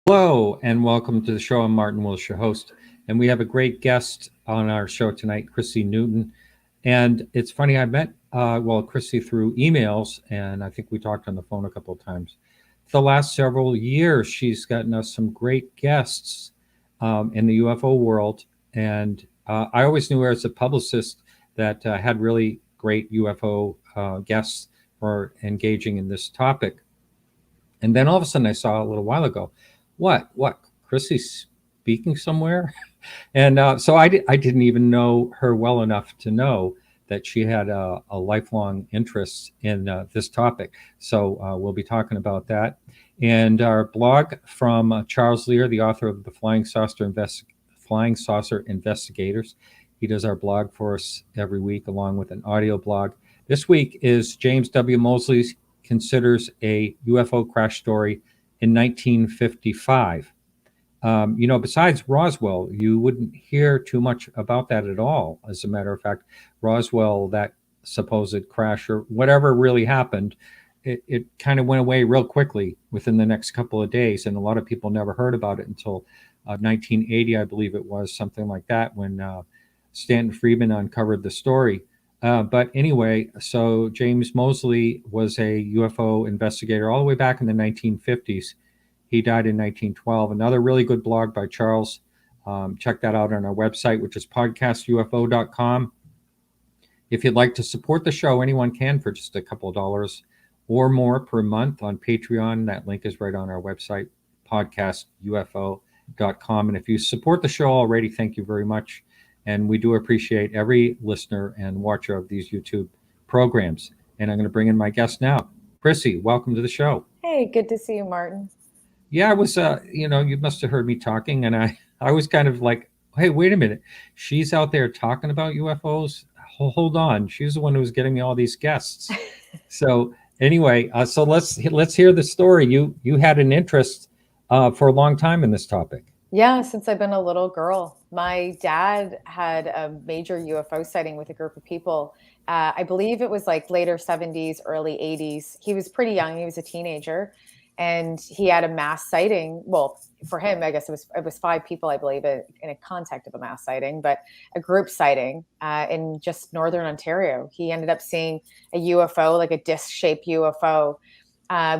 Hello and welcome to the show. I'm Martin Willis, your host, and we have a great guest on our show tonight, Chrissy Newton. And it's funny, I met Chrissy through emails, and I think we talked on the phone a couple of times. The last several years, she's gotten us some great guests in the UFO world, and I always knew her as a publicist that had really great UFO guests for engaging in this topic. And then all of a sudden, I saw a little while ago, what? Chrissy's speaking somewhere? And I didn't even know her well enough to know that she had a lifelong interest in this topic. So we'll be talking about that. And our blog from Charles Lear, the author of the Flying Saucer Investigators. He does our blog for us every week, along with an audio blog. This week is James W. Mosley considers a UFO crash story in 1955. Besides Roswell, you wouldn't hear too much about that at all. As a matter of fact, Roswell, that supposed crash or whatever really happened, it kind of went away real quickly within the next couple of days. And a lot of people never heard about it until 1980, I believe it was, something like that, when Stanton Friedman uncovered the story. But anyway, so James Mosley was a UFO investigator all the way back in the 1950s. He died in 1912. Another really good blog by Charles. Check that out on our website, which is podcastufo.com. If you'd like to support the show, anyone can for just a couple of dollars or more per month on Patreon. That link is right on our website, podcastufo.com. And if you support the show already, thank you very much. And we do appreciate every listener and watcher of these YouTube programs. And I'm going to bring in my guest now. Chrissy, welcome to the show. Hey, good to see you, Martin. Yeah, I was, you must have heard me talking, and I was kind of like, hey, wait a minute. She's out there talking about UFOs? Hold on. She's the one who was getting me all these guests. So anyway, so let's hear the story. You had an interest for a long time in this topic. Yeah, since I've been a little girl. My dad had a major UFO sighting with a group of people. I believe it was like later 70s, early 80s. He was pretty young. He was a teenager. And he had a mass sighting. Well, for him, I guess it was 5 people, I believe, in a contact of a mass sighting, but a group sighting in just northern Ontario. He ended up seeing a UFO, like a disc-shaped UFO,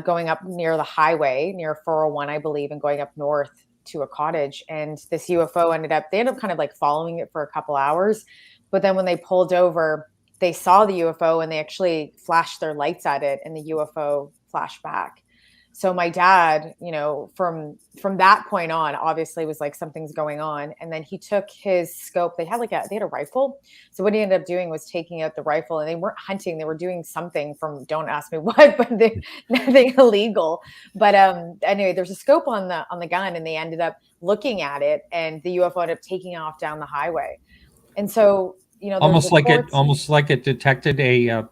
going up near the highway, near 401, I believe, and going up north to a cottage. And this UFO they ended up kind of like following it for a couple hours. But then when they pulled over, they saw the UFO and they actually flashed their lights at it, and the UFO flashed back. So my dad, from that point on, obviously was like, something's going on. And then he took his scope. They had a rifle. So what he ended up doing was taking out the rifle, and they weren't hunting. They were doing something from, don't ask me what, but nothing illegal. But anyway, there's a scope on the gun, and they ended up looking at it, and the UFO ended up taking off down the highway. And so, Almost like it detected a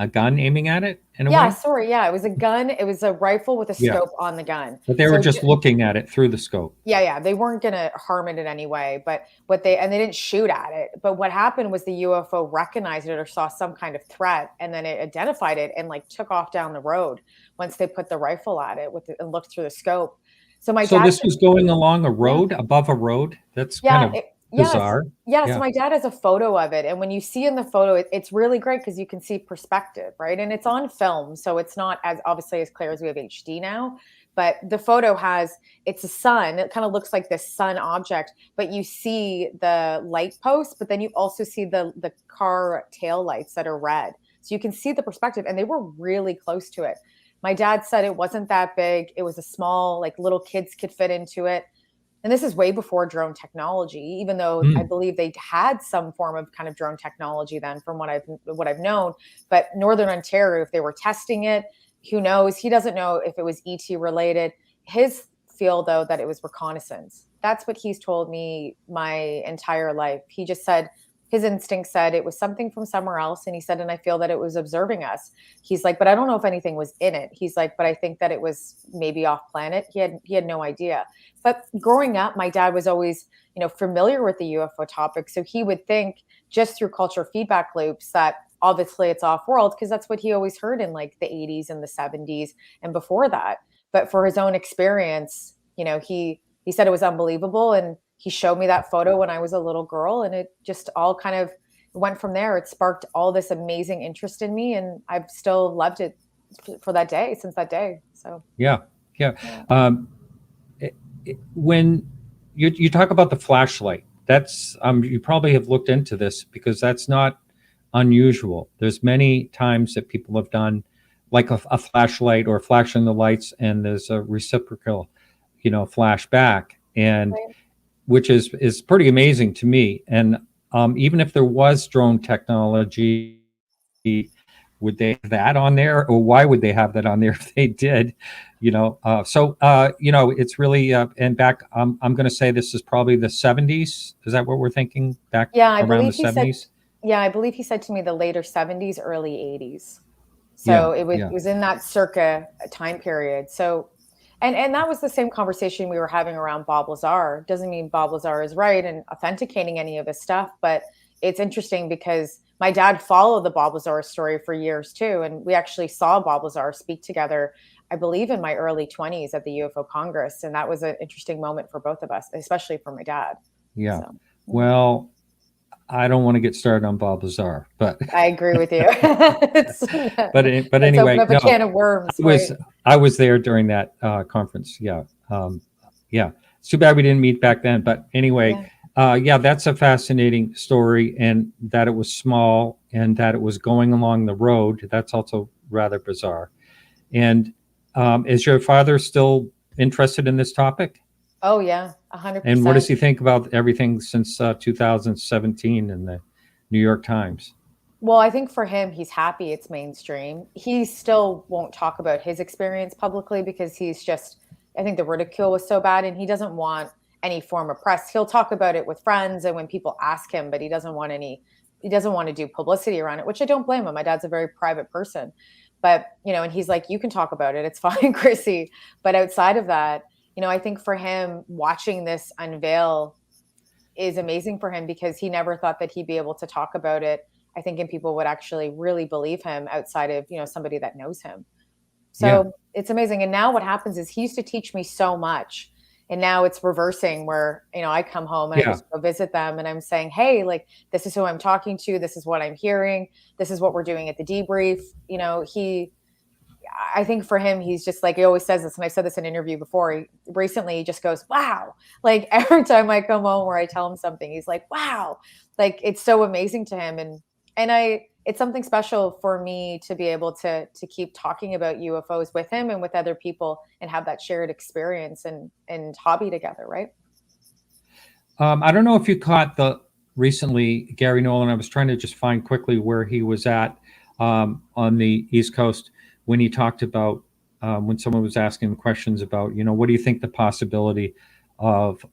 gun aiming at it in a yeah, way. sorry. Yeah, it was a gun. It was a rifle with a Yeah, scope on the gun. but they were just looking at it through the scope. Yeah, they weren't going to harm it in any way, but they didn't shoot at it. But what happened was the UFO recognized it or saw some kind of threat, and then it identified it and like took off down the road once they put the rifle at it and looked through the scope. So So dad, this was going along a yeah, road, above a road. That's kind yeah, of bizarre. yeah. So Yeah. my dad has a photo of it, and when you see in the photo, it's really great because you can see perspective, right? And it's on film, so it's not as obviously as clear as we have HD now. But the photo it's a sun. It kind of looks like this sun object, but you see the light post, but then you also see the car tail lights that are red. So you can see the perspective, and they were really close to it. My dad said it wasn't that big. It was a small, like little kids could fit into it. And this is way before drone technology, even though I Mm. believe they had some form of kind of drone technology then, from what I've known. But Northern Ontario, if they were testing it, who knows? He doesn't know if it was ET related. His feel, though, that it was reconnaissance. That's what he's told me my entire life. He just said his instinct said it was something from somewhere else. And he said, and I feel that it was observing us. He's like, but I don't know if anything was in it. He's like, but I think that it was maybe off planet. He had no idea. But growing up, my dad was always, familiar with the UFO topic. So he would think, just through culture feedback loops, that obviously it's off world, because that's what he always heard in like the 80s and the 70s and before that. But for his own experience, He said it was unbelievable, and he showed me that photo when I was a little girl, and it just all kind of went from there. It sparked all this amazing interest in me, and I've still loved it for that day, since that day. So Yeah. Yeah. yeah. When you talk about the flashlight, that's you probably have looked into this, because that's not unusual. There's many times that people have done like a flashlight or flashing the lights, and there's a reciprocal, flash back, and Right. which is pretty amazing to me. And even if there was drone technology, would they have that on there, or why would they have that on there if they did? It's really and back. I'm going to say this is probably the 70s. Is that what we're thinking? Back Yeah, I around the believe he said 70s. yeah, I believe he said to me the later 70s, early 80s. Yeah, So it was yeah, it was in that circa time period. So and that was the same conversation we were having around Bob Lazar. Doesn't mean Bob Lazar is right and authenticating any of his stuff, but it's interesting because my dad followed the Bob Lazar story for years too, and we actually saw Bob Lazar speak together, I believe, in my early 20s at the UFO Congress, and that was an interesting moment for both of us, especially for my dad. yeah. So yeah. Well, I don't want to get started on Bob Lazar, but I agree with you. it's, but let's open anyway, up a no, can of I worms, was right? I was there during that conference. Yeah, yeah. It's too bad we didn't meet back then. But anyway, Yeah. yeah, that's a fascinating story, and that it was small and that it was going along the road. That's also rather bizarre. And is your father still interested in this topic? Oh yeah, a hundred And what does percent. he think about everything since 2017 in the New York Times? Well, I think for him, he's happy it's mainstream. He still won't talk about his experience publicly because I think the ridicule was so bad, and he doesn't want any form of press. He'll talk about it with friends and when people ask him, but he doesn't want to do publicity around it, which I don't blame him. My dad's a very private person. But, and he's like, you can talk about it. It's fine, Chrissy. But outside of that, I think for him, watching this unveil is amazing for him because he never thought that he'd be able to talk about it, I think, and people would actually really believe him outside of, somebody that knows him. Yeah, So it's amazing. And now what happens is he used to teach me so much. And now it's reversing where, I come home and I yeah. just go visit them and I'm saying, hey, like, this is who I'm talking to. This is what I'm hearing. This is what we're doing at the debrief. I think for him, he's just like, he always says this, and I said this in an interview before. He just goes, wow. Like every time I come home or I tell him something, he's like, wow. Like it's so amazing to him. It's something special for me to be able to keep talking about UFOs with him and with other people and have that shared experience and hobby together, right? I don't know if you caught the recently Gary Nolan. I was trying to just find quickly where he was at on the East Coast when he talked about when someone was asking him questions about, what do you think the possibility of,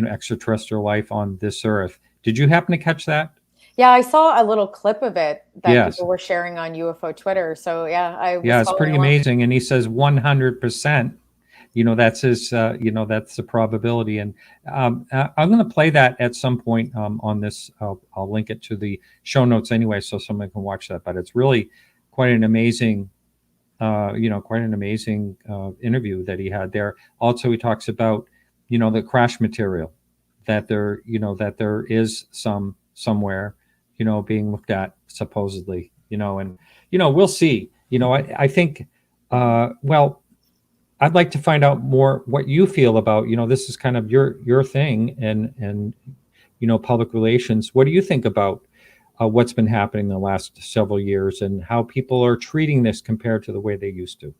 extraterrestrial life on this Earth? Did you happen to catch that? Yeah, I saw a little clip of it that Yes. people were sharing on UFO Twitter. So yeah, I was Yeah, it's following pretty along. amazing. And he says 100%. That's his. That's the probability. And I'm going to play that at some point on this. I'll link it to the show notes anyway, so someone can watch that. But it's really quite an amazing, interview that he had there. Also, he talks about, the crash material that there is somewhere, being looked at supposedly, and we'll see. I think, well, I'd like to find out more what you feel about, this is kind of your thing, and public relations. What do you think about what's been happening the last several years and how people are treating this compared to the way they used to?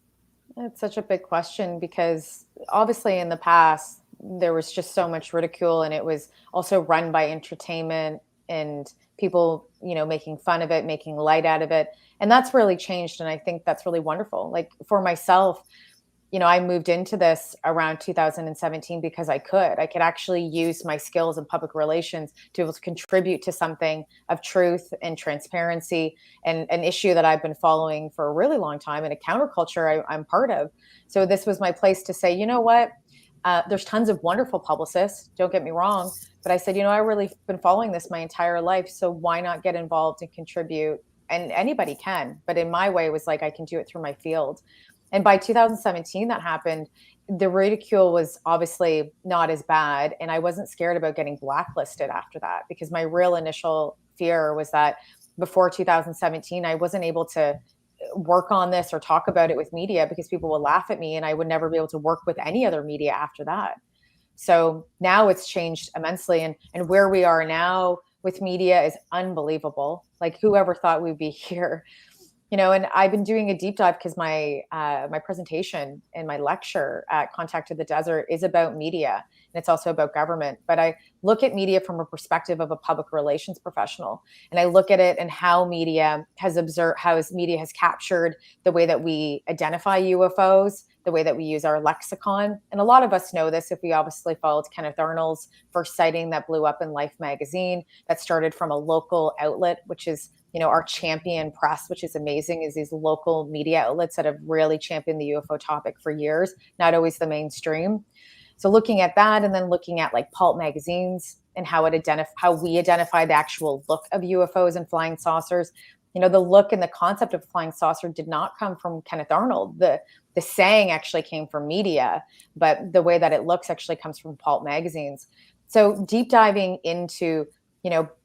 It's such a big question because obviously in the past there was just so much ridicule and it was also run by entertainment and people, making fun of it, making light out of it. And that's really changed. And I think that's really wonderful. Like for myself, I moved into this around 2017 because I could actually use my skills in public relations to be able to contribute to something of truth and transparency and an issue that I've been following for a really long time and a counterculture I'm part of. So this was my place to say, you know what? There's tons of wonderful publicists, don't get me wrong. But I said, I really been following this my entire life. So why not get involved and contribute? And anybody can. But in my way, it was like I can do it through my field. And by 2017, that happened. The ridicule was obviously not as bad. And I wasn't scared about getting blacklisted after that, because my real initial fear was that before 2017, I wasn't able to work on this or talk about it with media because people would laugh at me and I would never be able to work with any other media after that. So now it's changed immensely. And where we are now with media is unbelievable. Like, whoever thought we'd be here? And I've been doing a deep dive because my presentation and my lecture at Contact of the Desert is about media, and it's also about government. But I look at media from a perspective of a public relations professional, and I look at it and how media has captured the way that we identify UFOs, the way that we use our lexicon. And a lot of us know this if we obviously followed Kenneth Arnold's first sighting that blew up in Life magazine, that started from a local outlet, which is our champion press, which is amazing, is these local media outlets that have really championed the UFO topic for years, not always the mainstream. So looking at that, and then looking at like pulp magazines and how we identify the actual look of UFOs and flying saucers. The look and the concept of flying saucer did not come from Kenneth Arnold. The saying actually came from media, but the way that it looks actually comes from pulp magazines. So deep diving into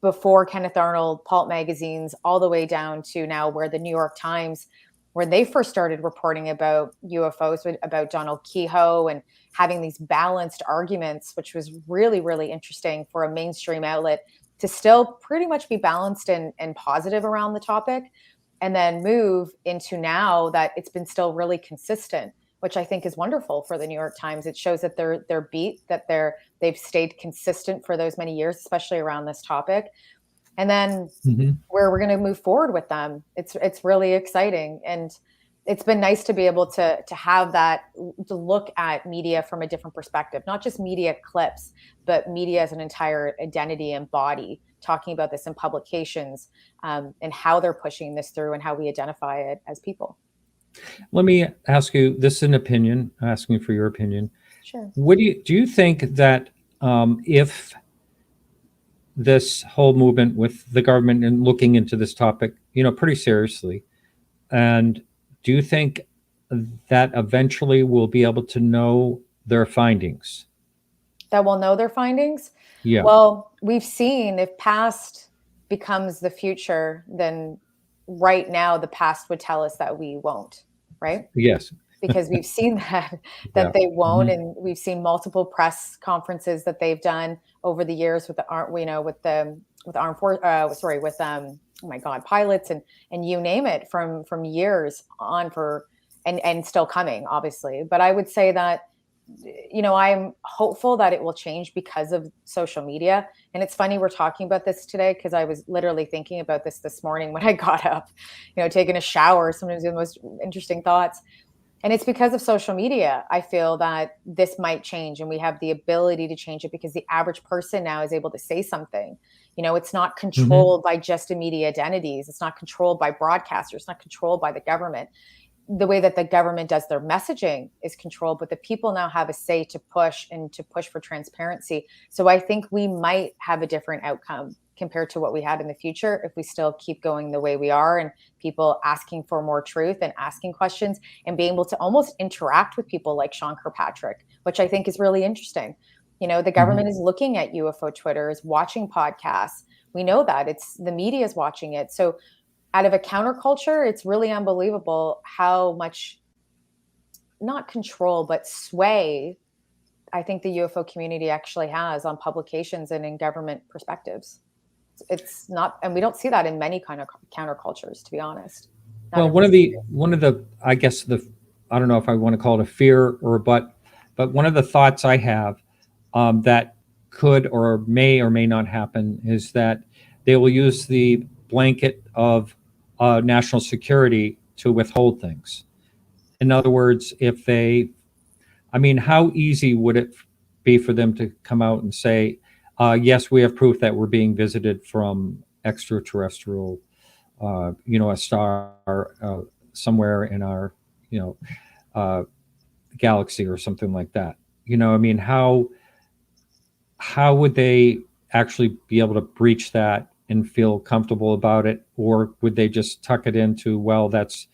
before Kenneth Arnold, pulp magazines, all the way down to now where the New York Times, where they first started reporting about UFOs, about Donald Kehoe, and having these balanced arguments, which was really, really interesting for a mainstream outlet to still pretty much be balanced and positive around the topic, and then move into now that it's been still really consistent, which I think is wonderful for the New York Times. It shows that they're beat, that they've stayed consistent for those many years, especially around this topic. And then where we're going to move forward with them, it's really exciting. And it's been nice to be able to have that, to look at media from a different perspective, not just media clips, but media as an entire identity and body, talking about this in publications, and how they're pushing this through and how we identify it as people. Let me ask you, this is an opinion, I'm asking for your opinion. Sure. What do you think that if this whole movement with the government and looking into this topic, pretty seriously, and do you think that eventually we'll be able to know their findings? That we'll know their findings? Yeah. Well, we've seen if past becomes the future, then right now the past would tell us that we won't, right? Yes. Because we've seen that they won't, and we've seen multiple press conferences that they've done over the years with pilots and you name it, from years on, and still coming, obviously. But I would say that I'm hopeful that it will change because of social media. And it's funny we're talking about this today, because I was literally thinking about this morning when I got up, taking a shower, sometimes the most interesting thoughts. And it's because of social media. I feel that this might change, and we have the ability to change it because the average person now is able to say something. It's not controlled by just immediate entities. It's not controlled by broadcasters. It's not controlled by the government. The way that the government does their messaging is controlled, but the people now have a say to push for transparency. So I think we might have a different outcome compared to what we had in the future if we still keep going the way we are, and people asking for more truth and asking questions and being able to almost interact with people like Sean Kirkpatrick, which I think is really interesting. The government is looking at UFO Twitter, is watching podcasts. We know that the media is watching it. So out of a counterculture, it's really unbelievable how much, not control, but sway, I think the UFO community actually has on publications and in government perspectives. It's not, and we don't see that in many kind of countercultures, to be honest. Well, one of the, I guess I don't know if I want to call it a fear but one of the thoughts I have that could or may not happen is that they will use the blanket of national security to withhold things. In other words, how easy would it be for them to come out and say, yes, we have proof that we're being visited from extraterrestrial, a star somewhere in our, galaxy or something like that. How would they actually be able to breach that and feel comfortable about it? Or would they just tuck it into, well, that's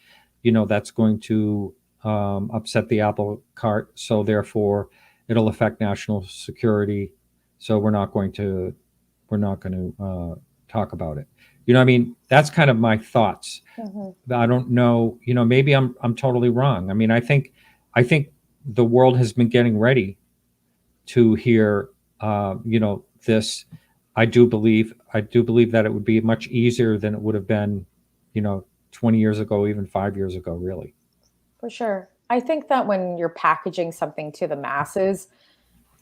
going to upset the apple cart, so therefore it'll affect national security. So we're not going to talk about it. You know, I mean, that's kind of my thoughts. Mhm. I don't know. You know, maybe I'm totally wrong. I mean, I think the world has been getting ready to hear, this. I do believe that it would be much easier than it would have been, 20 years ago, even 5 years ago, really. For sure. I think that when you're packaging something to the masses,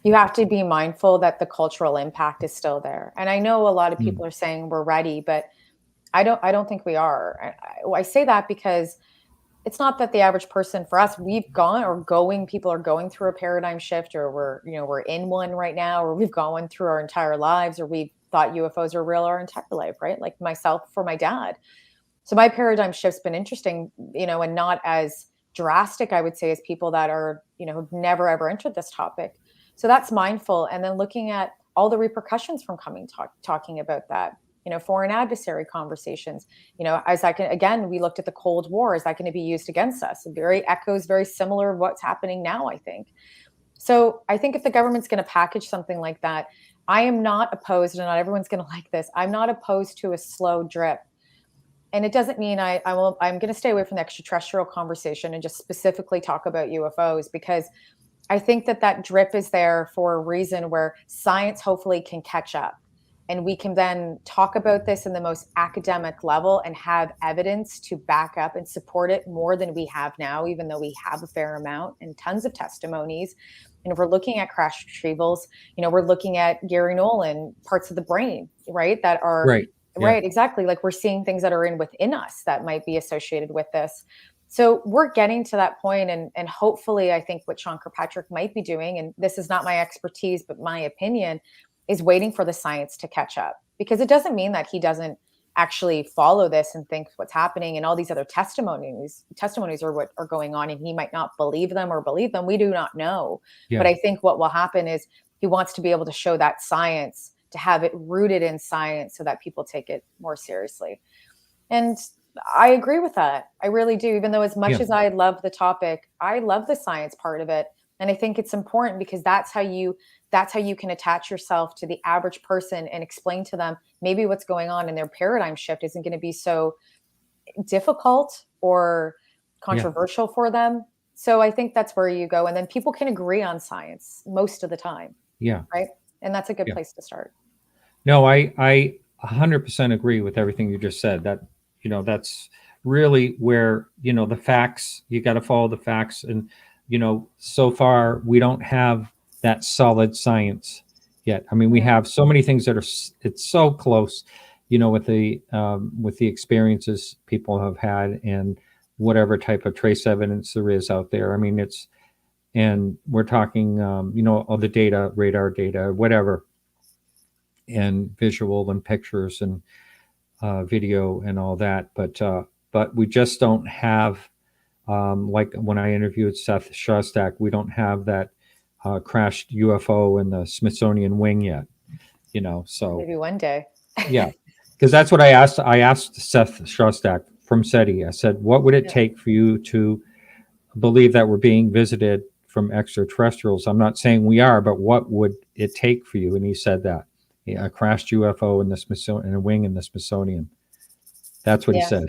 you have to be mindful that the cultural impact is still there. And I know a lot of Mm. people are saying we're ready, but I don't think we are. I say that because it's not that the average person, for us, we've gone or going people are going through a paradigm shift, or we're in one right now, or we've gone through our entire lives, or we've thought UFOs are real our entire life, right? Like myself, for my dad. So my paradigm shift's been interesting, and not as drastic, I would say, as people that are, who've never ever entered this topic. So that's mindful. And then looking at all the repercussions from talking about that, foreign adversary conversations, as I can, again, we looked at the Cold War. Is that going to be used against us? It very similar of what's happening now, I think. So I think if the government's going to package something like that, I am not opposed, and not everyone's going to like this. I'm not opposed to a slow drip, and it doesn't mean I'm going to stay away from the extraterrestrial conversation and just specifically talk about UFOs, because I think that that drip is there for a reason, where science hopefully can catch up, and we can then talk about this in the most academic level and have evidence to back up and support it more than we have now, even though we have a fair amount and tons of testimonies. And if we're looking at crash retrievals, we're looking at Gary Nolan parts of the brain, right, that are Right. Yeah. right, exactly. Like we're seeing things that are within us that might be associated with this. So we're getting to that point, and hopefully, I think what Sean Kirkpatrick might be doing, and this is not my expertise, but my opinion, is waiting for the science to catch up. Because it doesn't mean that he doesn't actually follow this and think what's happening, and all these other testimonies are what are going on, and he might not believe them or believe them. We do not know. But Yeah. I think what will happen is he wants to be able to show that science, to have it rooted in science, so that people take it more seriously. And I agree with that. I really do. Even though, as much Yeah. as I love the topic, I love the science part of it. And I think it's important, because that's how you can attach yourself to the average person and explain to them maybe what's going on, and their paradigm shift isn't going to be so difficult or Yeah. controversial for them. So I think that's where you go. And then people can agree on science most of the time, Yeah. right? And that's a good Yeah. place to start. No, I 100% agree with everything you just said. That's really where, the facts, you got to follow the facts. And, so far we don't have that solid science yet. I mean, we Mhm. have so many things that it's so close, with the experiences people have had, and whatever type of trace evidence there is out there. I mean, and we're talking, all the data, radar data, whatever, and visual and pictures and video and all that. But we just don't have, like when I interviewed Seth Shostak, we don't have that crashed UFO in the Smithsonian wing yet. So Maybe one day. yeah, because that's what I asked. I asked Seth Shostak from SETI. I said, "What would it Yeah. take for you to believe that we're being visited from extraterrestrials? I'm not saying we are, but what would it take for you?" And he said that, yeah, a crashed UFO in the Smithsonian, in a wing in the Smithsonian. That's what he Yes. said.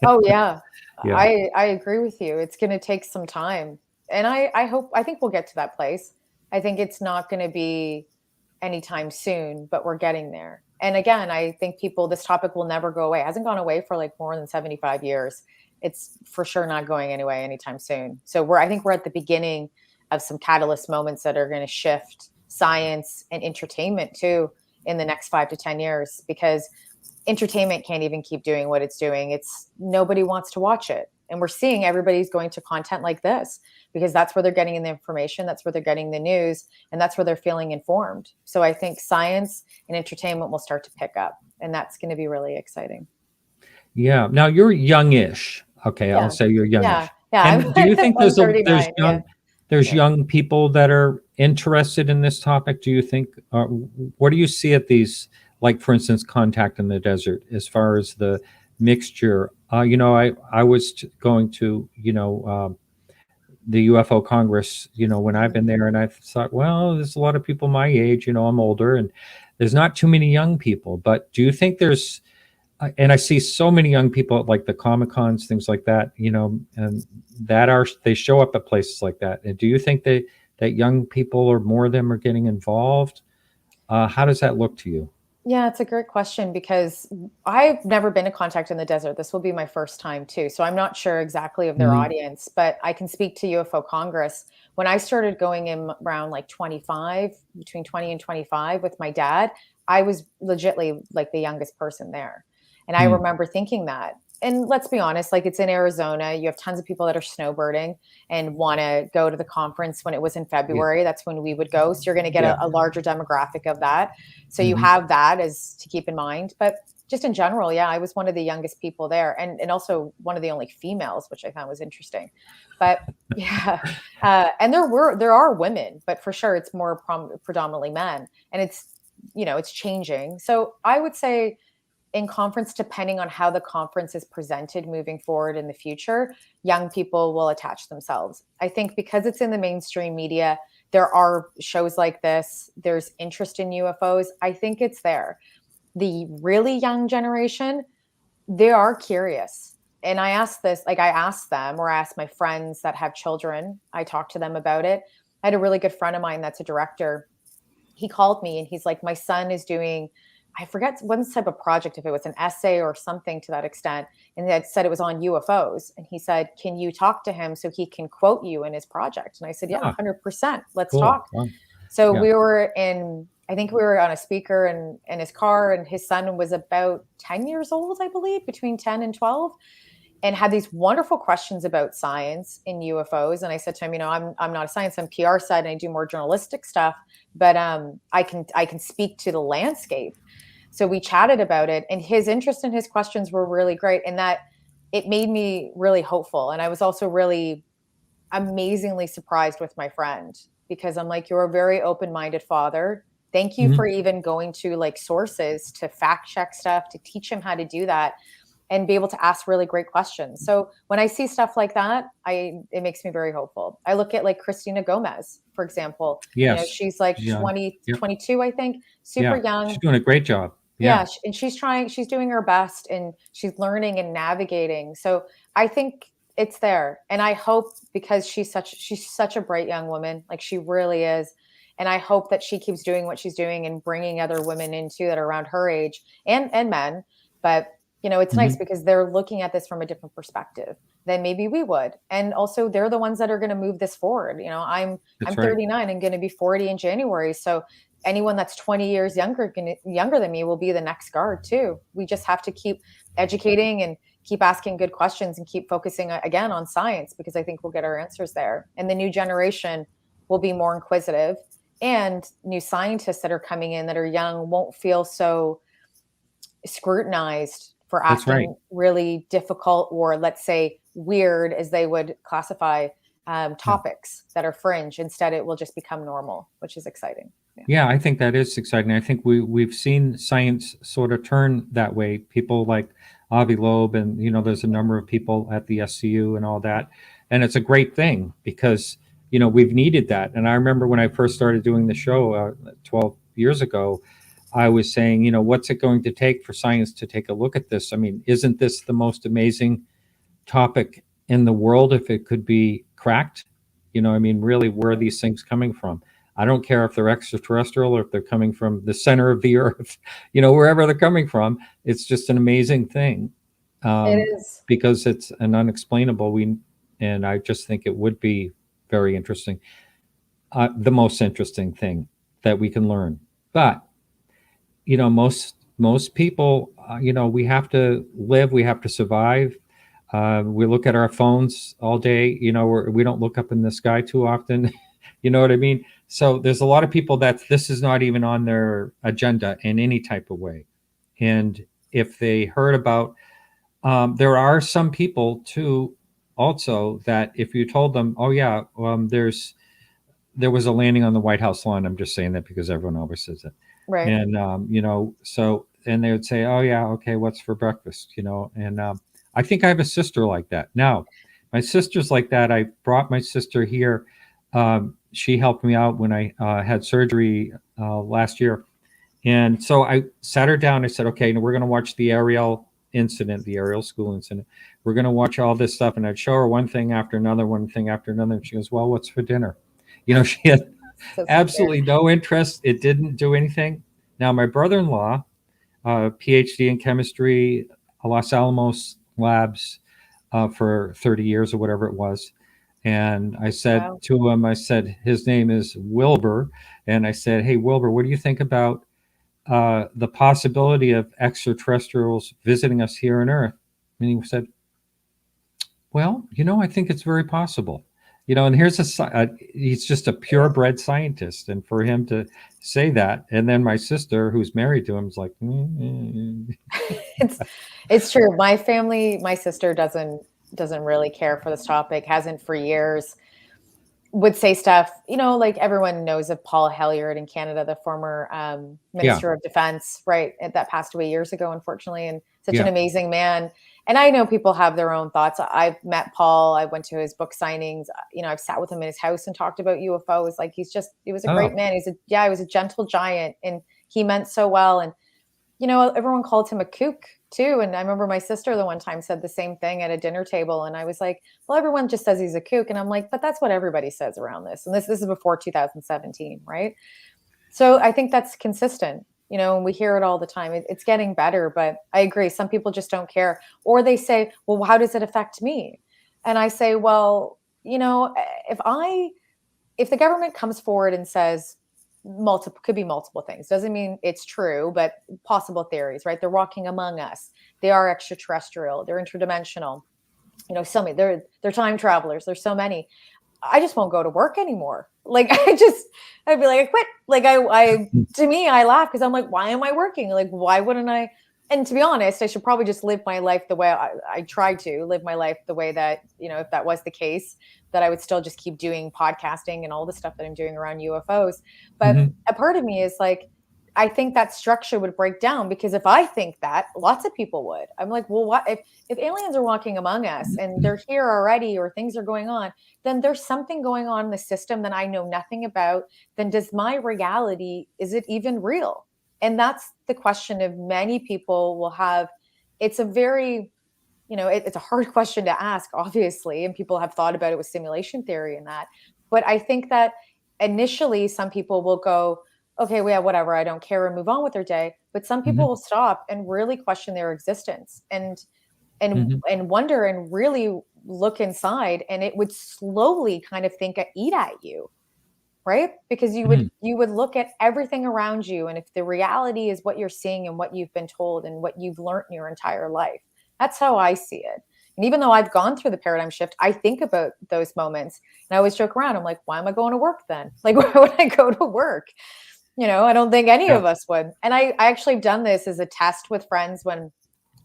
Oh, yeah. Yeah, I agree with you. It's gonna take some time, and I think we'll get to that place. I think it's not gonna be anytime soon, but we're getting there. And again, I think this topic will never go away. It hasn't gone away for like more than 75 years. It's for sure not going anyway anytime soon. So I think we're at the beginning of some catalyst moments that are gonna shift science and entertainment too in the next 5 to 10 years, because entertainment can't even keep doing what it's doing. It's Nobody wants to watch it. And we're seeing everybody's going to content like this, because that's where they're getting the information, that's where they're getting the news, and that's where they're feeling informed. So I think science and entertainment will start to pick up, and that's going to be really exciting. yeah. Now you're youngish. Okay, I'll Yeah. say you're Yeah. youngish. Yeah. And do you think I'm there's 39. Yeah. Yeah. young people that are interested in this topic? Do you think? What do you see at these, like for instance, Contact in the Desert, as far as the mixture? I was going to the UFO Congress, when I've been there, and I've thought, well, there's a lot of people my age, I'm older, and there's not too many young people. But do you think there's, and I see so many young people at like the Comic Cons, things like that, and they show up at places like that. And do you think that young people or more of them are getting involved? How does that look to you? Yeah, it's a great question because I've never been to Contact in the Desert. This will be my first time too. So I'm not sure exactly of their Mhm. audience, but I can speak to UFO Congress. When I started going in around like 25, between 20 and 25 with my dad, I was legitly like the youngest person there. And I Mm. remember thinking that. And let's be honest, like it's in Arizona. You have tons of people that are snowbirding and want to go to the conference when it was in Yeah. February. That's when we would go. So you're going to get Yeah. a larger demographic of that. So you Mhm. have that as to keep in mind. But just in general, yeah, I was one of the youngest people there, and also one of the only females, which I found was interesting. But yeah, and there are women, but for sure it's more predominantly men, and it's changing. So I would say in conference, depending on how the conference is presented moving forward in the future, young people will attach themselves. I think because it's in the mainstream media, there are shows like this, there's interest in UFOs. I think it's there. The really young generation, they are curious. And I asked this, like I asked them, or I asked my friends that have children, I talked to them about it. I had a really good friend of mine that's a director. He called me and he's like, my son is doing, I forget what type of project, if it was an essay or something to that extent. And they had said it was on UFOs. And he said, can you talk to him so he can quote you in his project? And I said, yeah, Ah, 100%. Let's cool. talk. Wow. So Yeah. I think we were on a speaker in his car, and his son was about 10 years old, I believe, between 10 and 12, and had these wonderful questions about science in UFOs. And I said to him, I'm not a science, I'm PR side, and I do more journalistic stuff, but I can speak to the landscape. So we chatted about it, and his interest and his questions were really great, and that it made me really hopeful. And I was also really amazingly surprised with my friend because I'm like, you're a very open-minded father. Thank you for Mhm. even going to like sources to fact check stuff, to teach him how to do that and be able to ask really great questions. So when I see stuff like that, it makes me very hopeful. I look at like Christina Gomez, for example. Yes. She's like She's young. 20, Yep. 22, I think, super Yeah. She's young. doing a great job. Yeah, Yeah. and she's doing her best and she's learning and navigating. So I think it's there. And I hope because she's such a bright young woman, like she really is. And I hope that she keeps doing what she's doing and bringing other women into that are around her age and men. But it's nice Mhm. because they're looking at this from a different perspective than maybe we would. And also they're the ones that are going to move this forward. I'm That's right. 39 and going to be 40 in January. So anyone that's 20 years younger than me will be the next guard too. We just have to keep educating and keep asking good questions and keep focusing again on science because I think we'll get our answers there. And the new generation will be more inquisitive, and new scientists that are coming in that are young won't feel so scrutinized for That's right. asking really difficult or, let's say, weird, as they would classify, Yeah. topics that are fringe. Instead, it will just become normal, which is exciting. Yeah. Yeah, I think that is exciting. I think we've seen science sort of turn that way. People like Avi Loeb, and there's a number of people at the SCU and all that, and it's a great thing because we've needed that. And I remember when I first started doing the show 12 years ago, I was saying, what's it going to take for science to take a look at this? I mean, isn't this the most amazing topic in the world if it could be cracked? I mean, really, where are these things coming from? I don't care if they're extraterrestrial or if they're coming from the center of the earth, wherever they're coming from. It's just an amazing thing It um, is. because it's an unexplainable. And I just think it would be very interesting, the most interesting thing that we can learn. But most people, we have to live, we have to survive. We look at our phones all day. We don't look up in the sky too often. You know what I mean? So there's a lot of people that this is not even on their agenda in any type of way. And if they heard about, there are some people too, also that if you told them, oh yeah, there was a landing on the White House lawn. I'm just saying that because everyone always says it. Right. And and they would say, "Oh yeah, okay, what's for breakfast?" And I think I have a sister like that. Now, My sister's like that. I brought my sister here. She helped me out when I had surgery last year. And so I sat her down. I said, okay, we're going to watch the Ariel incident, the Ariel school incident. We're going to watch all this stuff. And I'd show her one thing after another, one thing after another. And she goes, well, what's for dinner? She had So absolutely no interest. It didn't do anything. Now, my brother-in-law, PhD in chemistry, Los Alamos labs for 30 years or whatever it was. And I said wow. to him, I said, his name is Wilbur. And I said, hey, Wilbur, what do you think about the possibility of extraterrestrials visiting us here on Earth? And he said, well, I think it's very possible. And here's he's just a purebred scientist. And for him to say that, and then my sister, who's married to him, is like, it's true. My family, my sister doesn't really care for this topic, hasn't for years. Would say stuff, like everyone knows of Paul Hellyer in Canada, the former Minister of Defense, right? That passed away years ago, unfortunately, and such an amazing man. And I know people have their own thoughts. I've met Paul. I went to his book signings. I've sat with him in his house and talked about UFOs. Like he was a great man. He was a gentle giant, and he meant so well. And everyone called him a kook too. And I remember my sister the one time said the same thing at a dinner table. And I was like, well, everyone just says he's a kook. And I'm like, but that's what everybody says around this. And this is before 2017, right? So I think that's consistent, and we hear it all the time. It's getting better, but I agree. Some people just don't care. Or they say, well, how does it affect me? And I say, well, if the government comes forward and says, could be multiple things, doesn't mean it's true, but possible theories, right? They're walking among us, they are extraterrestrial, they're interdimensional, so many, they're time travelers, there's so many. I just won't go to work anymore. Like I'd be like, I quit. Like to me, I laugh because I'm like, why am I working? Like, why wouldn't I? And to be honest, I should probably just live my life the way I try to live my life, the way that, if that was the case, that I would still just keep doing podcasting and all the stuff that I'm doing around UFOs. But a part of me is like, I think that structure would break down, because if I think that, lots of people would. I'm like, well, what if aliens are walking among us and they're here already, or things are going on, then there's something going on in the system that I know nothing about. Then does my reality, is it even real? And that's the question of many people will have. It's a very, it's a hard question to ask, obviously, and people have thought about it with simulation theory and that. But I think that initially some people will go, okay, well, yeah, whatever, I don't care, and move on with their day. But some people will stop and really question their existence and wonder and really look inside, and it would slowly kind of eat at you. Right? Because you would look at everything around you. And if the reality is what you're seeing and what you've been told and what you've learned in your entire life, that's how I see it. And even though I've gone through the paradigm shift, I think about those moments, and I always joke around. I'm like, why am I going to work then? Like, why would I go to work? I don't think any of us would. And I actually have done this as a test with friends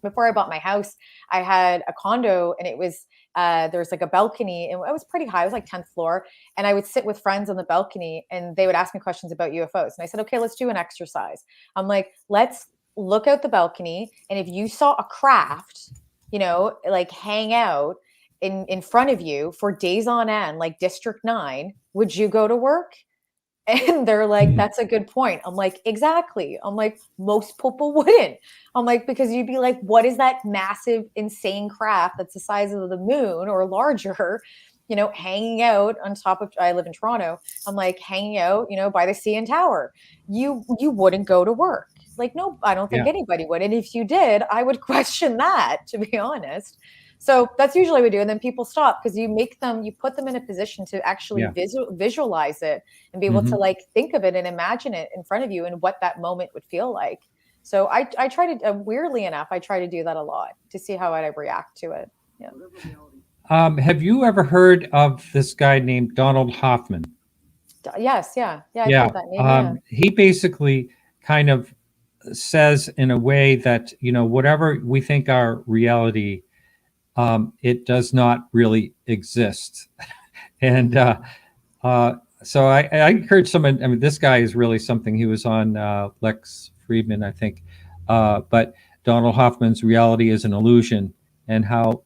before I bought my house. I had a condo, and it was, there was like a balcony, and it was pretty high. It was like 10th floor. And I would sit with friends on the balcony, and they would ask me questions about UFOs. And I said, okay, let's do an exercise. I'm like, let's look out the balcony. And if you saw a craft, like hang out in front of you for days on end, like District 9, would you go to work? And they're like, that's a good point. I'm like, exactly. I'm like, most people wouldn't. I'm like, because you'd be like, what is that massive, insane craft that's the size of the moon or larger, hanging out on top of, I live in Toronto. I'm like, hanging out, by the CN Tower. You wouldn't go to work. Like, no, I don't think anybody would. And if you did, I would question that, to be honest. So that's usually what we do. And then people stop, because you put them in a position to actually visualize it and be able to think of it and imagine it in front of you and what that moment would feel like. So I try to, weirdly enough, I try to do that a lot to see how I react to it. Yeah. Have you ever heard of this guy named Donald Hoffman? Yes. Yeah. I've heard that name. He basically kind of says in a way that, whatever we think our reality, it does not really exist. And so I encourage someone, I mean, this guy is really something. He was on Lex Friedman, I think. But Donald Hoffman's Reality is an Illusion, and How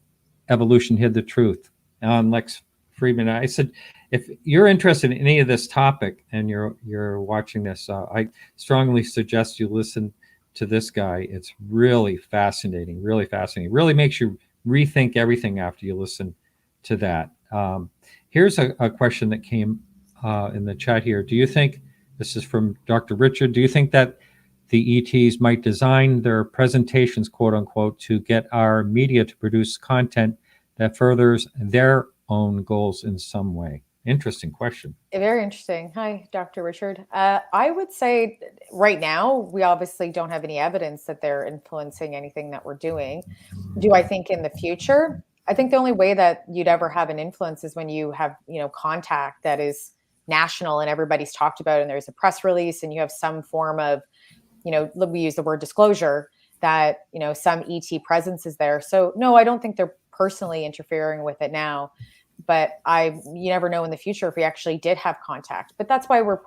Evolution Hid the Truth. on Lex Friedman. I said, if you're interested in any of this topic and you're watching this, I strongly suggest you listen to this guy. It's really fascinating, really fascinating. It really makes you rethink everything after you listen to that. Here's a question that came in the chat here. Do you think, this is from Dr. Richard, do you think that the ETs might design their presentations, quote unquote, to get our media to produce content that furthers their own goals in some way? Interesting question. Very interesting. Hi, Dr. Richard. I would say right now, we obviously don't have any evidence that they're influencing anything that we're doing. Do I think in the future? I think the only way that you'd ever have an influence is when you have, contact that is national and everybody's talked about, and there's a press release and you have some form of, we use the word disclosure that, some ET presence is there. So no, I don't think they're personally interfering with it now. But you never know in the future if we actually did have contact. But that's why we're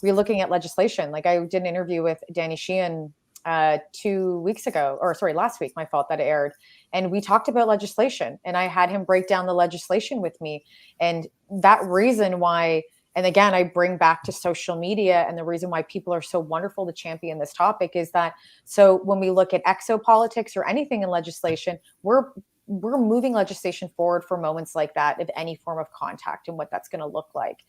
looking at legislation. Like I did an interview with Danny Sheehan 2 weeks ago, or sorry, last week, my fault, that aired. And we talked about legislation and I had him break down the legislation with me. And that reason why, and again, I bring back to social media, and the reason why people are so wonderful to champion this topic is that, so when we look at exopolitics or anything in legislation, we're moving legislation forward for moments like that of any form of contact and what that's going to look like.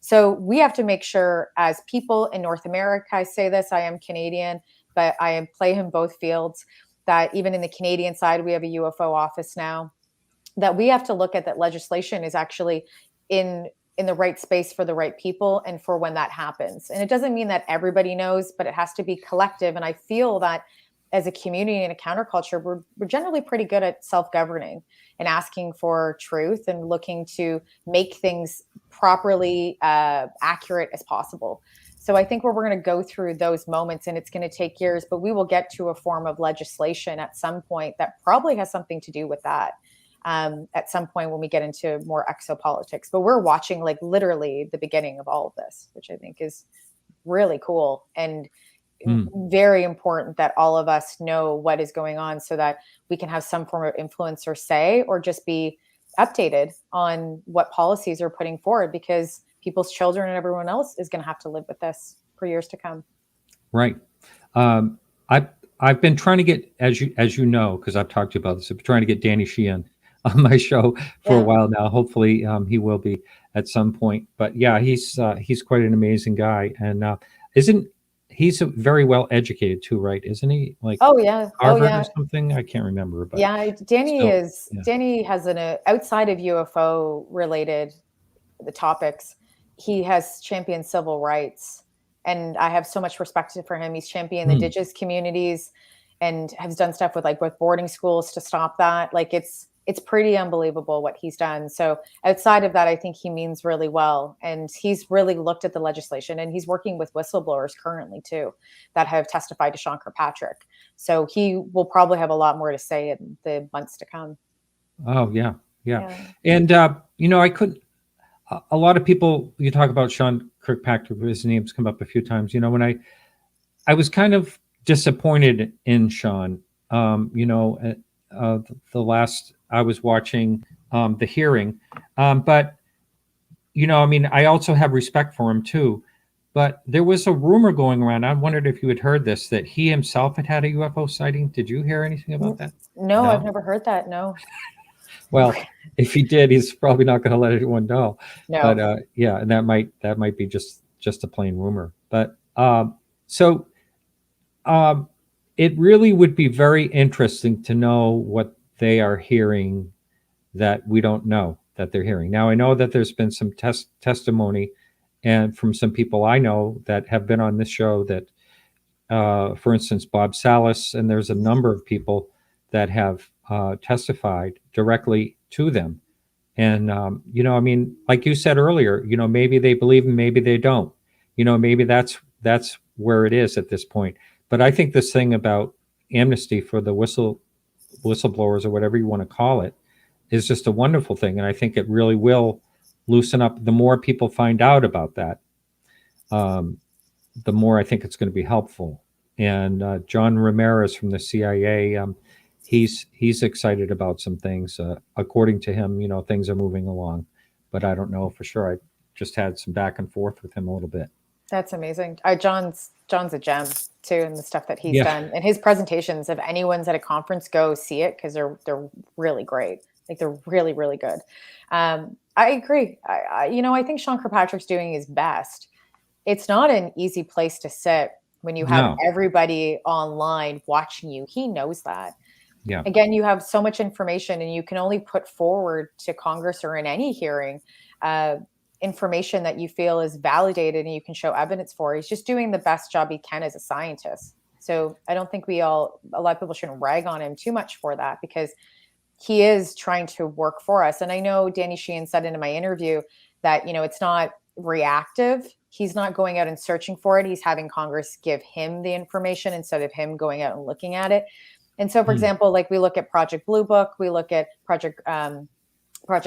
So we have to make sure, as people in North America, I say this, I am Canadian, but I play in both fields, that even in the Canadian side, we have a UFO office now, that we have to look at that legislation is actually in the right space for the right people and for when that happens. And it doesn't mean that everybody knows, but it has to be collective. And I feel that as a community and a counterculture, we're generally pretty good at self-governing and asking for truth and looking to make things properly accurate as possible. So I think we're going to go through those moments, and it's going to take years, but we will get to a form of legislation at some point that probably has something to do with that at some point when we get into more exopolitics. But we're watching like literally the beginning of all of this, which I think is really cool and very important that all of us know what is going on so that we can have some form of influence or say, or just be updated on what policies are putting forward, because people's children and everyone else is going to have to live with this for years to come. Right. I've been trying to get, as you know, because I've talked to you about this, I've been trying to get Danny Sheehan on my show for a while now. Hopefully he will be at some point. But yeah, he's quite an amazing guy. And he's very well educated too, right? Isn't he? Like, Harvard or something? I can't remember. But Danny has an outside of UFO related the topics, he has championed civil rights, and I have so much respect for him. He's championed the indigenous communities and has done stuff with boarding schools to stop that. Like it's pretty unbelievable what he's done. So outside of that, I think he means really well. And he's really looked at the legislation, and he's working with whistleblowers currently too, that have testified to Sean Kirkpatrick. So he will probably have a lot more to say in the months to come. Oh yeah. And I couldn't, a lot of people, you talk about Sean Kirkpatrick, his name's come up a few times, when I was kind of disappointed in Sean, the last I was watching the hearing. But, I also have respect for him too. But there was a rumor going around. I wondered if you had heard this, that he himself had a UFO sighting. Did you hear anything about that? No, I've never heard that. No. Well, if he did, he's probably not going to let anyone know. No. But and that might be just a plain rumor. But it really would be very interesting to know what they are hearing that we don't know that they're hearing. Now, I know that there's been some testimony, and from some people I know that have been on this show that, for instance, Bob Salas, and there's a number of people that have testified directly to them. And, like you said earlier, maybe they believe and maybe they don't. Maybe that's where it is at this point. But I think this thing about amnesty for the whistleblowers, or whatever you want to call it, is just a wonderful thing. And I think it really will loosen up. The more people find out about that, the more I think it's going to be helpful. And John Ramirez from the CIA, he's excited about some things. According to him, things are moving along, but I don't know for sure. I just had some back and forth with him a little bit. That's amazing. John's a gem too, and the stuff that he's Yeah. done and his presentations. If anyone's at a conference, go see it because they're really great. Like they're really really good. I agree. I think Sean Kirkpatrick's doing his best. It's not an easy place to sit when you have No. everybody online watching you. He knows that. Yeah. Again, you have so much information, and you can only put forward to Congress or in any hearing information that you feel is validated and you can show evidence for. He's just doing the best job he can as a scientist. So I don't think a lot of people shouldn't rag on him too much for that, because he is trying to work for us. And I know Danny Sheehan said in my interview that, it's not reactive. He's not going out and searching for it. He's having Congress give him the information instead of him going out and looking at it. And so, for example, like we look at Project Blue Book, we look at Project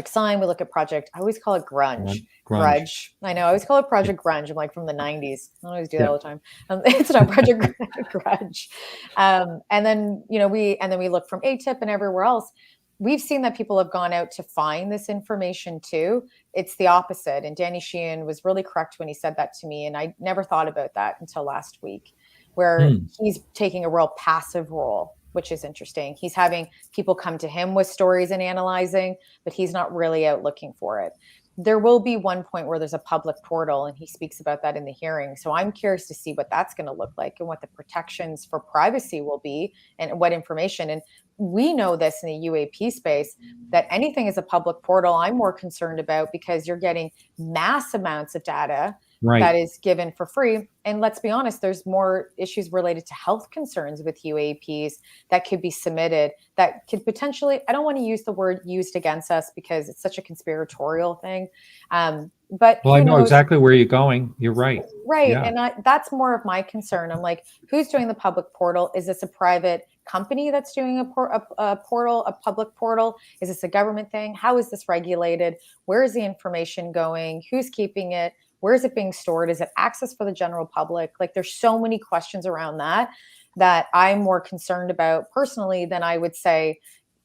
Sign, we look at Project, I always call it Grudge. I know, I always call it Project Grunge. I'm like from the 90s. I always do that all the time. It's not Project Grudge. And then we look from ATIP and everywhere else. We've seen that people have gone out to find this information too. It's the opposite. And Danny Sheehan was really correct when he said that to me. And I never thought about that until last week, where he's taking a real passive role, which is interesting. He's having people come to him with stories and analyzing, but he's not really out looking for it. There will be one point where there's a public portal, and he speaks about that in the hearing. So I'm curious to see what that's going to look like and what the protections for privacy will be and what information. And we know this in the UAP space, that anything is a public portal I'm more concerned about, because you're getting mass amounts of data that is given for free. And let's be honest, there's more issues related to health concerns with UAPs that could be submitted that could potentially, I don't want to use the word used against us because it's such a conspiratorial thing. But well, I know exactly where you're going. You're right. Right. Yeah. And that's more of my concern. I'm like, who's doing the public portal? Is this a private company that's doing a public portal? Is this a government thing? How is this regulated? Where is the information going? Who's keeping it? Where is it being stored? Is it access for the general public? Like, there's so many questions around that I'm more concerned about personally than I would say,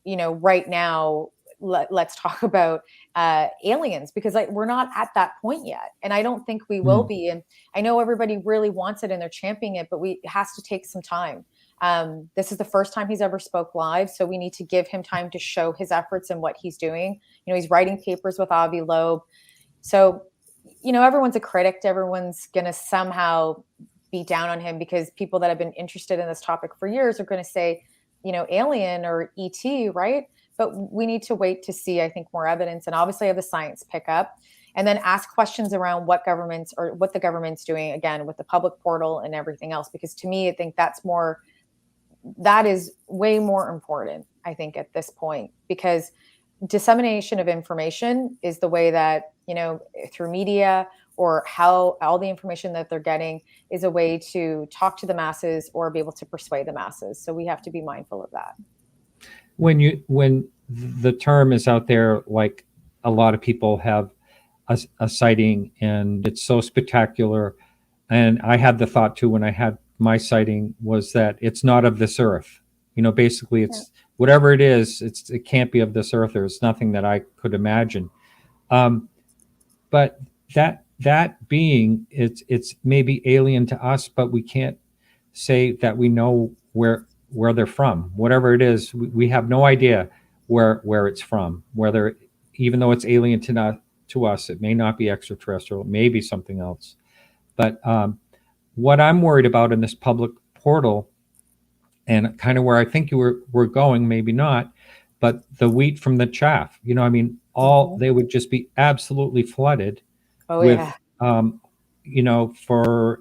right now, let's talk about aliens, because we're not at that point yet. And I don't think we will be. And I know everybody really wants it and they're championing it, but it has to take some time. This is the first time he's ever spoke live. So we need to give him time to show his efforts and what he's doing. He's writing papers with Avi Loeb. So, everyone's a critic. Everyone's going to somehow be down on him, because people that have been interested in this topic for years are going to say, alien or ET, right? But we need to wait to see, I think, more evidence, and obviously have the science pick up, and then ask questions around what the government's doing, again, with the public portal and everything else. Because to me, I think that is way more important, I think, at this point, because dissemination of information is the way that, through media, or how all the information that they're getting is a way to talk to the masses or be able to persuade the masses. So we have to be mindful of that. When the term is out there, like a lot of people have a sighting and it's so spectacular. And I had the thought too, when I had my sighting, was that it's not of this earth. Basically it's whatever it is, it can't be of this earth, or it's nothing that I could imagine. But that being, it's maybe alien to us, but we can't say that we know where they're from. Whatever it is, we have no idea where it's from. Whether, even though it's alien to us, it may not be extraterrestrial, it may be something else. But what I'm worried about in this public portal, and kind of where I think we're going, maybe not, but the wheat from the chaff. They would just be absolutely flooded with, for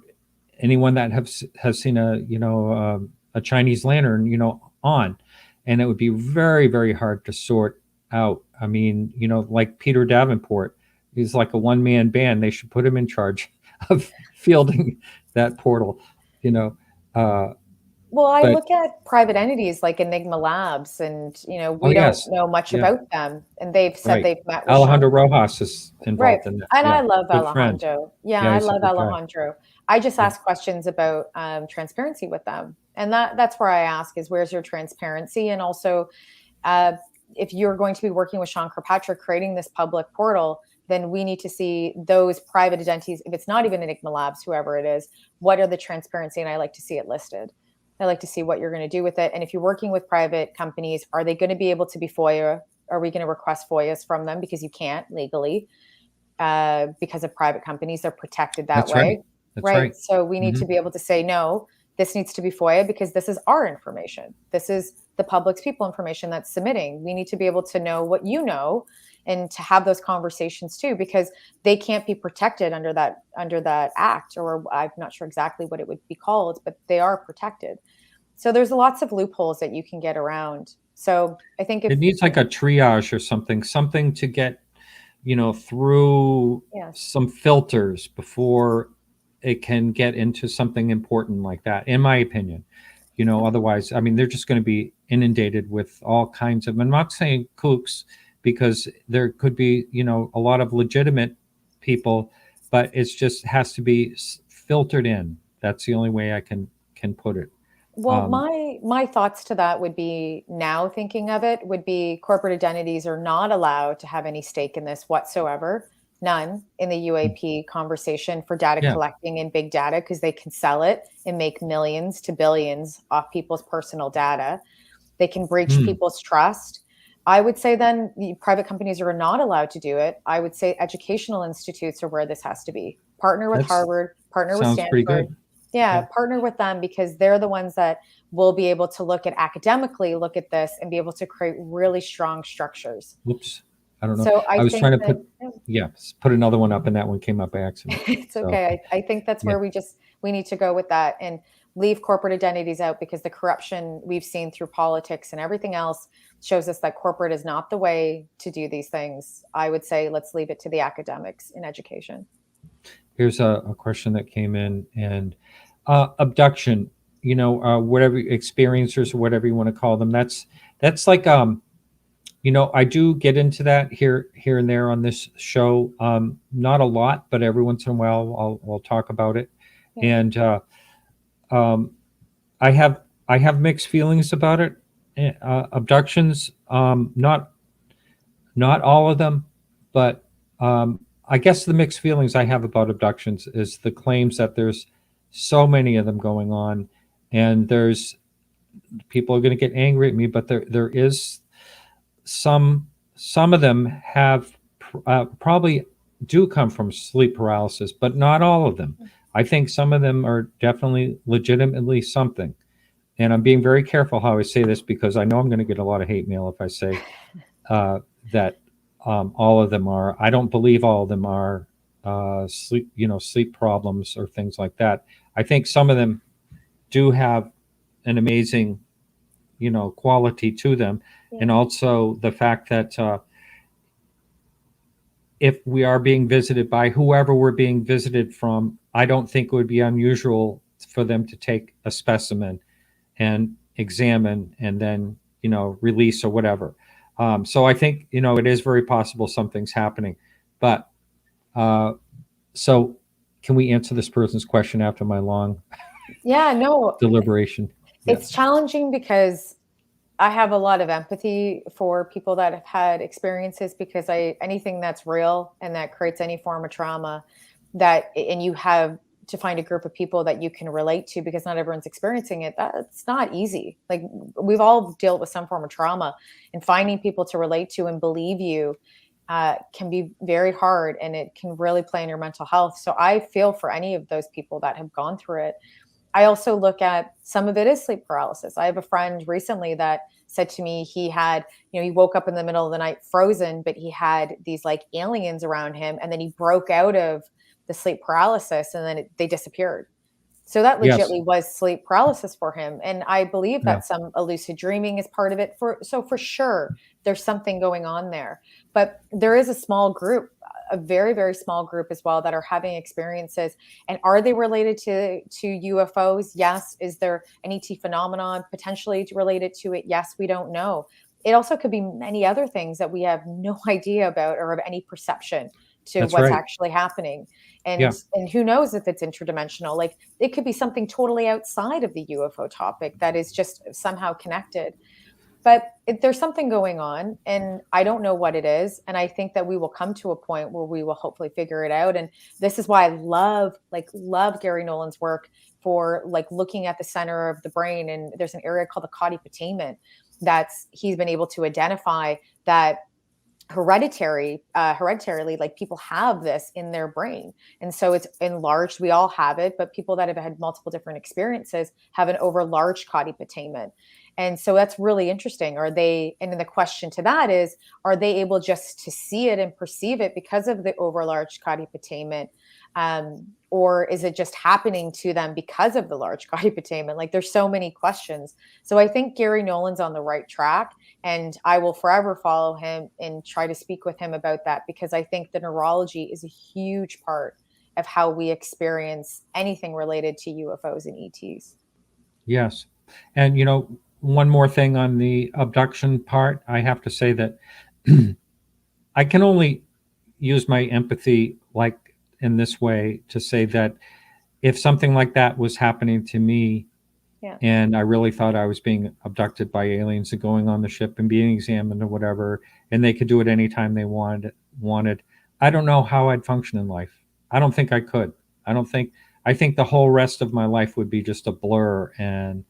anyone that has seen a Chinese lantern, and it would be very, very hard to sort out. Like Peter Davenport, he's like a one-man band. They should put him in charge of fielding that portal, Well, I look at private entities like Enigma Labs, and we don't know much about them. And they've said they've met with Alejandro Rojas is involved in that. And I love Alejandro. Friend. I love Alejandro. I just ask questions about transparency with them. And that's where I ask is, where's your transparency? And also, if you're going to be working with Sean Kirkpatrick creating this public portal, then we need to see those private identities. If it's not even Enigma Labs, whoever it is, what are the transparency? And I like to see it listed. I like to see what you're going to do with it. And if you're working with private companies, are they going to be able to be FOIA? Are we going to request FOIAs from them? Because you can't legally, because of private companies, they're protected that That's way. right. That's right. So we need to be able to say, no, this needs to be FOIA because this is our information. This is the public's people information that's submitting. We need to be able to know what you know and to have those conversations too, because they can't be protected under that act, or I'm not sure exactly what it would be called, but they are protected. So there's lots of loopholes that you can get around. So I think it needs like a triage or something to get, through some filters before it can get into something important like that, in my opinion. Otherwise, I mean, they're just going to be inundated with all kinds of, I'm not saying kooks, because there could be, a lot of legitimate people, but it's just has to be filtered in. That's the only way I can put it. Well, my thoughts to that would be, now thinking of it, would be corporate identities are not allowed to have any stake in this whatsoever. None in the UAP conversation for data collecting and big data, because they can sell it and make millions to billions off people's personal data. They can breach people's trust. I would say then the private companies are not allowed to do it. I would say educational institutes are where this has to be. Partner with Harvard, partner with Stanford. Pretty good. Yeah, partner with them, because they're the ones that will be able to look at this and be able to create really strong structures. Whoops. I don't know. So I was trying to put another one up, and that one came up by accident. It's okay. I think that's where we need to go with that and leave corporate identities out, because the corruption we've seen through politics and everything else shows us that corporate is not the way to do these things. I would say let's leave it to the academics in education. Here's a question that came in, and abduction, whatever experiencers or whatever you want to call them. That's like, I do get into that here and there on this show. Not a lot, but every once in a while I'll talk about it. And I have mixed feelings about it. Abductions, not all of them, but I guess the mixed feelings I have about abductions is the claims that there's so many of them going on, and there's people are going to get angry at me, but there is some of them have probably do come from sleep paralysis, but not all of them. I think some of them are definitely legitimately something. And I'm being very careful how I say this, because I know I'm going to get a lot of hate mail if I say that all of them are. I don't believe all of them are sleep problems or things like that. I think some of them do have an amazing, quality to them. And also the fact that if we are being visited by whoever we're being visited from, I don't think it would be unusual for them to take a specimen and examine and then, release or whatever. So I think, it is very possible something's happening. But so can we answer this person's question after my long deliberation? It's challenging because I have a lot of empathy for people that have had experiences, because anything that's real and that creates any form of trauma, and you have to find a group of people that you can relate to, because not everyone's experiencing it. That's not easy. Like, we've all dealt with some form of trauma, and finding people to relate to and believe you can be very hard, and it can really play on your mental health. So I feel for any of those people that have gone through it. I also look at some of it is sleep paralysis. I have a friend recently that said to me he had, he woke up in the middle of the night frozen, but he had these like aliens around him, and then he broke out of the sleep paralysis, and then they disappeared. So that legitimately was sleep paralysis for him. And I believe that some lucid dreaming is part of it. So for sure, there's something going on there. But there is a small group, a very, very small group as well, that are having experiences. And are they related to UFOs? Yes. Is there an ET phenomenon potentially related to it? Yes, we don't know. It also could be many other things that we have no idea about or of any perception to That's what's right. actually happening. Yeah. And who knows if it's interdimensional? Like it could be something totally outside of the UFO topic that is just somehow connected. But there's something going on, and I don't know what it is. And I think that we will come to a point where we will hopefully figure it out. And this is why I love Gary Nolan's work for like looking at the center of the brain. And there's an area called the cauda putamen that's he's been able to identify that hereditarily, like people have this in their brain, and so it's enlarged. We all have it, but people that have had multiple different experiences have an overlarged cauda putamen. And so that's really interesting. Are they, and then the question to that is, are they able just to see it and perceive it because of the overlarged cauda putamen, or is it just happening to them because of the large cauda putamen? Like there's so many questions. So I think Gary Nolan's on the right track, and I will forever follow him and try to speak with him about that, because I think the neurology is a huge part of how we experience anything related to UFOs and ETs. Yes. And, you know, one more thing on the abduction part, I have to say that I can only use my empathy like in this way to say that if something like that was happening to me, Yeah. and I really thought I was being abducted by aliens and going on the ship and being examined or whatever, and they could do it anytime they wanted, I don't know how I'd function in life. I don't think I could. I think the whole rest of my life would be just a blur and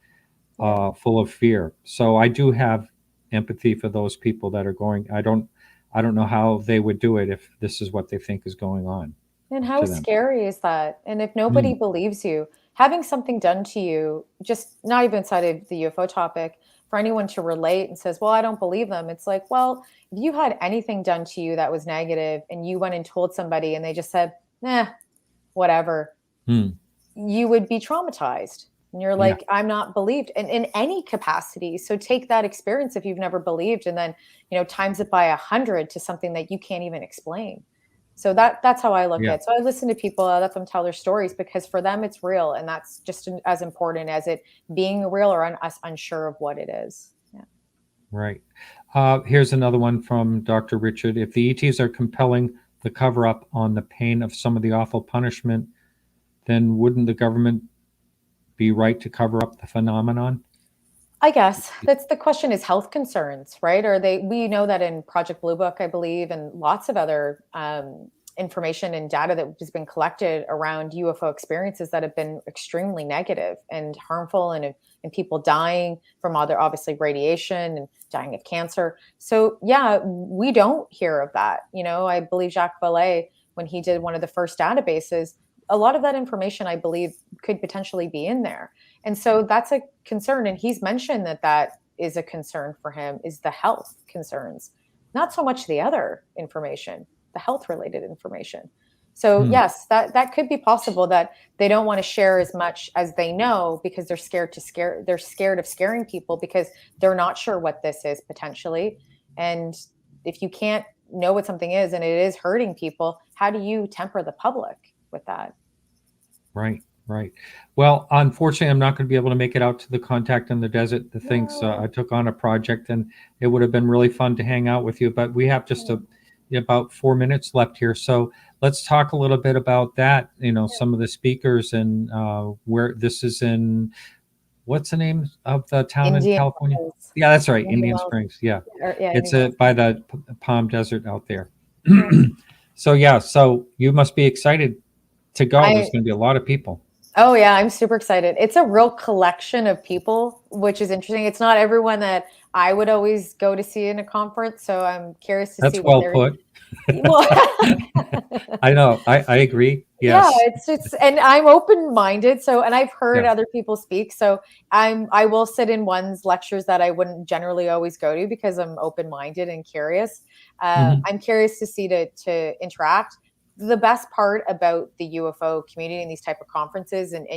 full of fear. So I do have empathy for those people that are going. I don't know how they would do it if this is what they think is going on And how to them. scary is that? And if nobody Mm, believes you, having something done to you, just not even inside of the UFO topic, for anyone to relate and says, well, I don't believe them. It's like, well, if you had anything done to you that was negative and you went and told somebody and they just said, whatever, mm, you would be traumatized. And you're yeah, like, I'm not believed in any capacity. So take that experience if you've never believed, and then, times it by 100 to something that you can't even explain. So that's how I look yeah. at it. So I listen to people, I let them tell their stories, because for them it's real, and that's just as important as it being real or us unsure of what it is. Yeah. Right. Here's another one from Dr. Richard. If the ETs are compelling the cover up on the pain of some of the awful punishment, then wouldn't the government be right to cover up the phenomenon? I guess that's the question, is health concerns, right? We know that in Project Blue Book, I believe, and lots of other information and data that has been collected around UFO experiences that have been extremely negative and harmful, and people dying from other, obviously, radiation and dying of cancer. So yeah, we don't hear of that. I believe Jacques Vallée, when he did one of the first databases, a lot of that information, I believe, could potentially be in there. And so that's a concern. And he's mentioned that is a concern for him, is the health concerns, not so much the other information, the health related information. So Hmm. yes, that could be possible, that they don't want to share as much as they know because they're scared of scaring people, because they're not sure what this is potentially. And if you can't know what something is and it is hurting people, how do you temper the public with that? Right, right. Well, unfortunately, I'm not going to be able to make it out to the Contact in the Desert. The things I No. took on a project, and it would have been really fun to hang out with you. But we have just about 4 minutes left here, so let's talk a little bit about that. Some of the speakers and where this is in. What's the name of the town in Indian California? Wells. Yeah, that's right, Indian Indian Wells. Springs. Yeah, Yeah, it's Indian Wells. by the Palm Desert out there. Yeah. So yeah, so you must be excited to go. There's I going to be a lot of people. Oh yeah, I'm super excited. It's a real collection of people, which is interesting. It's not everyone that I would always go to see in a conference, so I'm curious to see That's what well they're. put. Well, I know. I agree. yeah, Yes. and I'm open-minded, so, and I've heard Yeah. other people speak, so I will sit in one's lectures that I wouldn't generally always go to, because I'm open-minded and curious. Hmm. I'm curious to see to interact. The best part about the UFO community and these type of conferences, and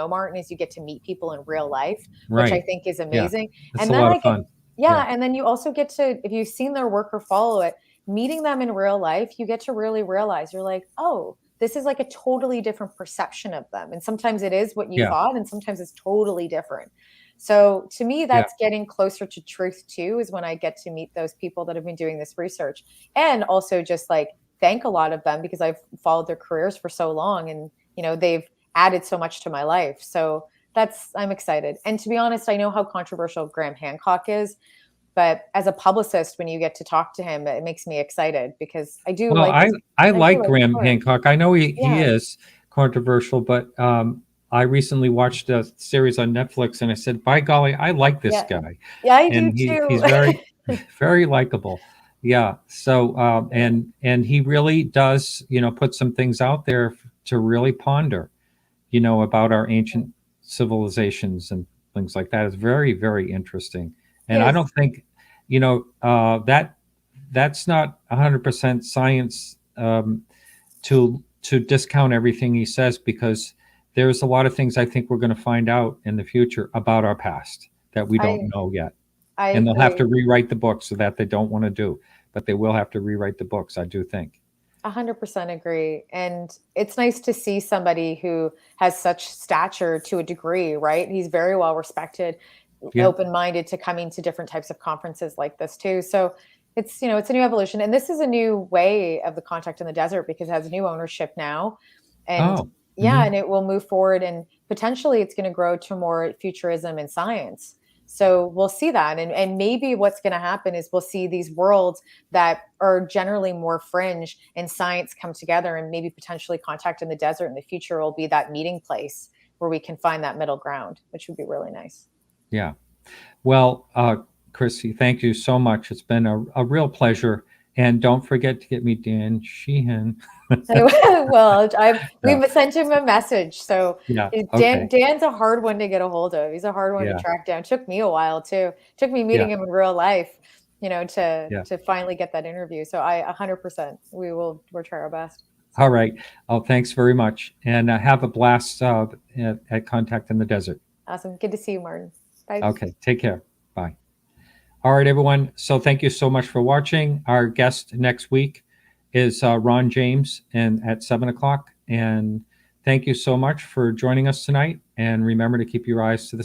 Martin, is you get to meet people in real life, which I Right. think is Yeah. amazing. It's And a then lot I of get, fun. yeah, Yeah. and then you also get to, if you've seen their work or follow it, meeting them in real life, you get to really realize, you're like, oh, this is like a totally different perception of them. And sometimes it is what you Yeah. thought, and sometimes it's totally different. So to me, Yeah. that's getting closer to truth too, is when I get to meet those people that have been doing this research, and also just like thank a lot of them because I've followed their careers for so long, and they've added so much to my life. So I'm excited. And to be honest, I know how controversial Graham Hancock is, but as a publicist, when you get to talk to him, it makes me excited because I do Well, like I like his Graham story. Hancock. I know he Yeah, is controversial, but I recently watched a series on Netflix, and I said, "By golly, I like this yeah, guy," yeah. I do and too. he's very very likable. Yeah. So and he really does put some things out there to really ponder, about our ancient civilizations and things like that. Is very very interesting, and I Yes, don't think that's not 100% science, to discount everything he says, because there's a lot of things I think we're going to find out in the future about our past that we don't I know yet, I and they'll have agree. to rewrite the books, so that they don't want to do, but they will have to rewrite the books, I do think. 100% agree. And it's nice to see somebody who has such stature to a degree, right? He's very well respected, Yeah. open-minded to coming to different types of conferences like this too. So it's a new evolution. And this is a new way of the Contact in the Desert because it has new ownership now. And Oh. yeah, Hmm. and it will move forward, and potentially it's going to grow to more futurism and science. So we'll see that. And maybe what's going to happen is we'll see these worlds that are generally more fringe and science come together, and maybe potentially Contact in the Desert in the future will be that meeting place where we can find that middle ground, which would be really nice. Yeah. Well, Chrissy, thank you so much. It's been a real pleasure. And don't forget to get me Dan Sheehan. Well, Yeah. we've sent him a message. So Yeah. Dan Okay. Dan's a hard one to get a hold of. He's a hard one to Yeah. track down. Took me a while too. Took me Yeah. meeting him in real life, to Yeah. finally get that interview. So 100%, we'll try our best. All right. Oh, thanks very much. And have a blast at Contact in the Desert. Awesome. Good to see you, Martin. Bye. Okay. Take care. Bye. All right, everyone. So thank you so much for watching. Our guest next week is Ron James, and at 7 o'clock. And thank you so much for joining us tonight. And remember to keep your eyes to the